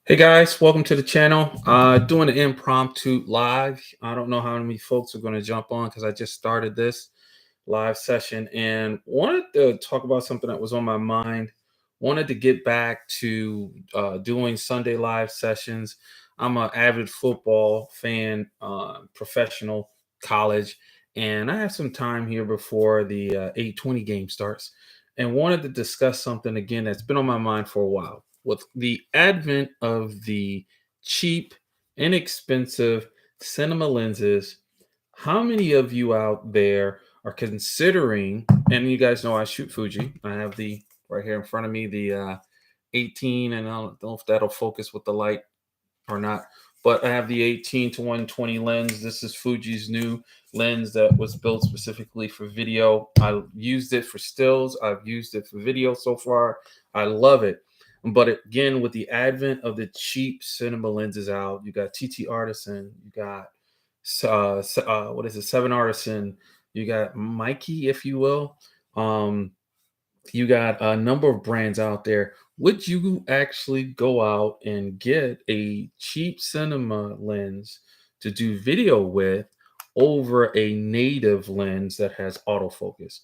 Hey guys, welcome to the channel. Doing an impromptu live. I don't know how many folks are going to jump on because I just started this live session and wanted to talk about something that was on my mind. Wanted to get back to doing Sunday live sessions. I'm an avid football fan, professional, college, and I have some time here before the 8:20 game starts, and wanted to discuss something again that's been on my mind for a while. With the advent of the cheap, inexpensive cinema lenses, how many of you out there are considering, and you guys know I shoot Fuji. I have the right here in front of me, the 18, and I don't know if that'll focus with the light or not, but I have the 18 to 120 lens. This is Fuji's new lens that was built specifically for video. I used it for stills, I've used it for video so far. I love it. But again, with the advent of the cheap cinema lenses out, you got TT Artisan, you got what is it, Seven Artisan, you got Mikey, if you will. Um, you got a number of brands out there. Would you actually go out and get a cheap cinema lens to do video with over a native lens that has autofocus?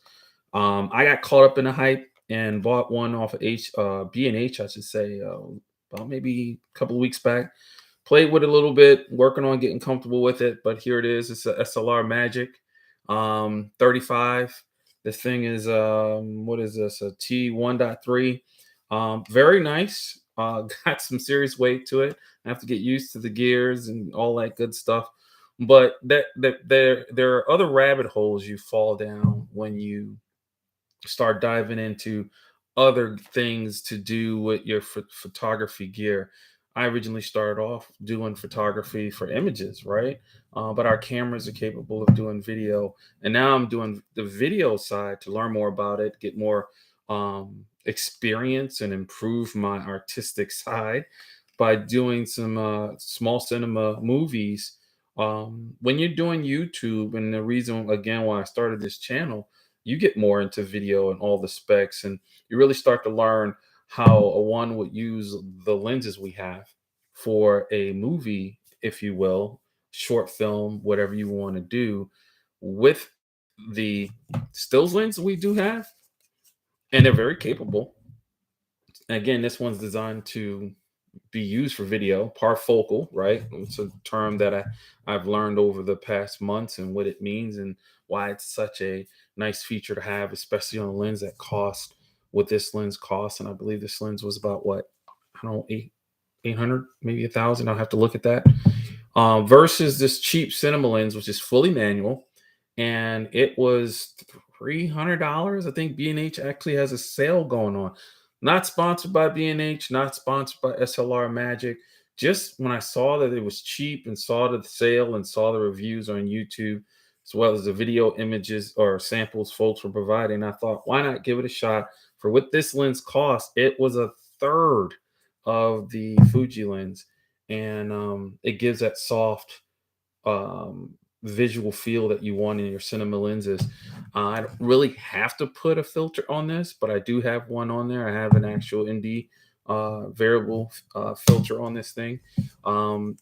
I got caught up in the hype and bought one off of B&H, I should say, about maybe a couple of weeks back. Played with it a little bit, working on getting comfortable with it, but here it is. It's a SLR Magic 35. This thing is what is this? A T 1.3. Very nice. Got some serious weight to it. I have to get used to the gears and all that good stuff. But there are other rabbit holes you fall down when you start diving into other things to do with your photography gear. I originally started off doing photography for images, right? But our cameras are capable of doing video, and now I'm doing the video side to learn more about it, get more experience, and improve my artistic side by doing some small cinema movies. When you're doing YouTube, and the reason again why I started this channel, you get more into video and all the specs, and you really start to learn how a one would use the lenses we have for a movie, if you will, short film, whatever you want to do with the stills lens we do have, and they're very capable. Again, this one's designed to be used for video, parfocal, right? It's a term that I've learned over the past months and what it means and why it's such a nice feature to have, especially on a lens that cost what this lens costs. And I believe this lens was about what, I don't know, 800, maybe 1,000. I'll have to look at that. Versus this cheap cinema lens, which is fully manual, and it was $300. I think B&H actually has a sale going on. Not sponsored by B&H, not sponsored by SLR Magic. Just when I saw that it was cheap and saw the sale and saw the reviews on YouTube, as well as the video images or samples folks were providing, I thought, why not give it a shot? For what this lens cost, it was a third of the Fuji lens, and it gives that soft visual feel that you want in your cinema lenses. I don't really have to put a filter on this, but I do have one on there. I have an actual ND variable filter on this thing.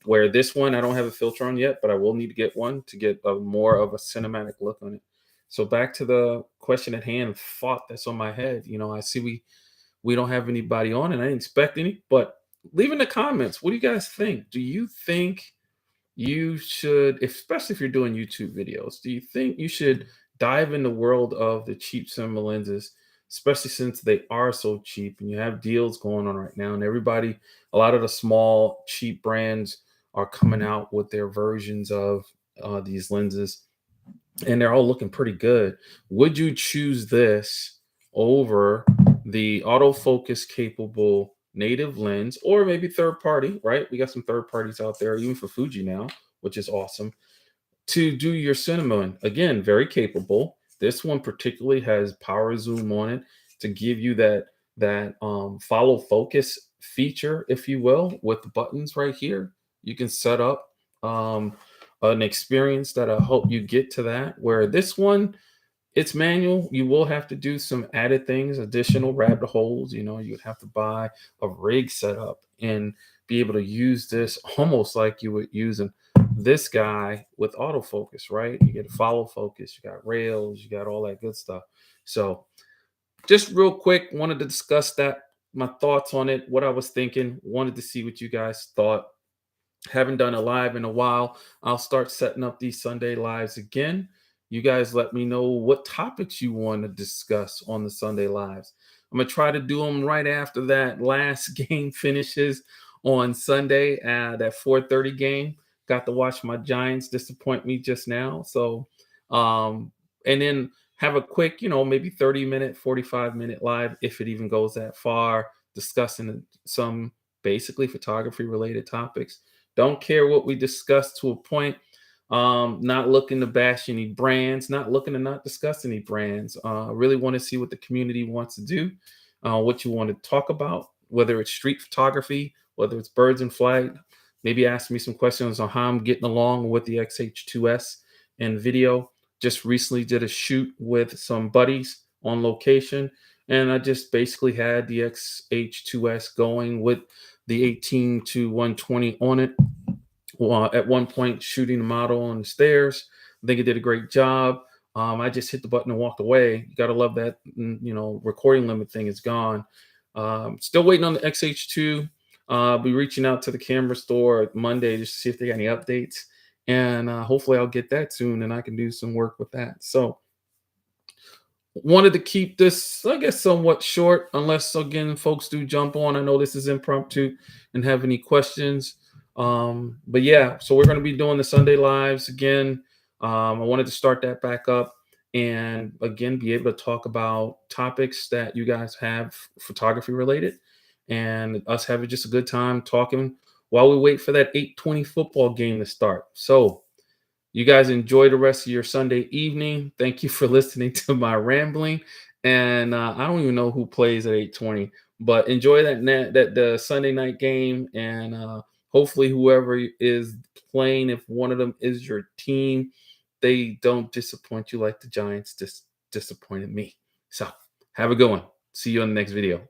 Where this one I don't have a filter on yet, but I will need to get one to get a more of a cinematic look on it. So back to the question at hand, thought that's on my head. I see we don't have anybody on, and I didn't expect any, but leave in the comments. What do you guys think? Do you think you should, especially if you're doing YouTube videos, do you think you should dive in the world of the cheap cinema lenses, especially since they are so cheap and you have deals going on right now? And everybody, a lot of the small, cheap brands are coming out with their versions of these lenses, and they're all looking pretty good. Would you choose this over the autofocus capable native lens, or maybe third party, right? We got some third parties out there, even for Fuji now, which is awesome, to do your cinema in? Again, very capable. This one particularly has power zoom on it to give you that follow focus feature, if you will, with the buttons right here. You can set up um, an experience that I hope you get to that. Where this one, it's manual. You will have to do some added things, additional rabbit holes. You'd have to buy a rig setup and be able to use this almost like you would using this guy with autofocus, right? You get a follow focus, you got rails, you got all that good stuff. So just real quick, wanted to discuss that, my thoughts on it, what I was thinking, wanted to see what you guys thought. Haven't done a live in a while. I'll start setting up these Sunday lives again. You guys let me know what topics you want to discuss on the Sunday lives. I'm going to try to do them right after that last game finishes on Sunday, that 4:30 game. Got to watch my Giants disappoint me just now. So, and then have a quick, maybe 30-minute, 45-minute live, if it even goes that far, discussing some basically photography related topics. Don't care what we discuss to a point. Not looking to bash any brands, not looking to not discuss any brands. Really want to see what the community wants to do, what you want to talk about, whether it's street photography, whether it's birds in flight. Maybe ask me some questions on how I'm getting along with the XH2S and video. Just recently did a shoot with some buddies on location, and I just basically had the XH2S going with the 18 to 120 on it. At one point, shooting the model on the stairs. I think it did a great job. I just hit the button and walked away. You gotta love that. Recording limit thing is gone. Still waiting on the XH2. Be reaching out to the camera store Monday just to see if they got any updates, and hopefully I'll get that soon, and I can do some work with that. So wanted to keep this, I guess, somewhat short, unless again folks do jump on. I know this is impromptu and have any questions. But yeah, so we're going to be doing the Sunday lives again. I wanted to start that back up and again be able to talk about topics that you guys have photography related, and us having just a good time talking while we wait for that 8:20 football game to start. So you guys enjoy the rest of your Sunday evening. Thank you for listening to my rambling. And I don't even know who plays at 8:20, but enjoy that the Sunday night game. And hopefully, whoever is playing, if one of them is your team, they don't disappoint you like the Giants disappointed me. So have a good one. See you on the next video.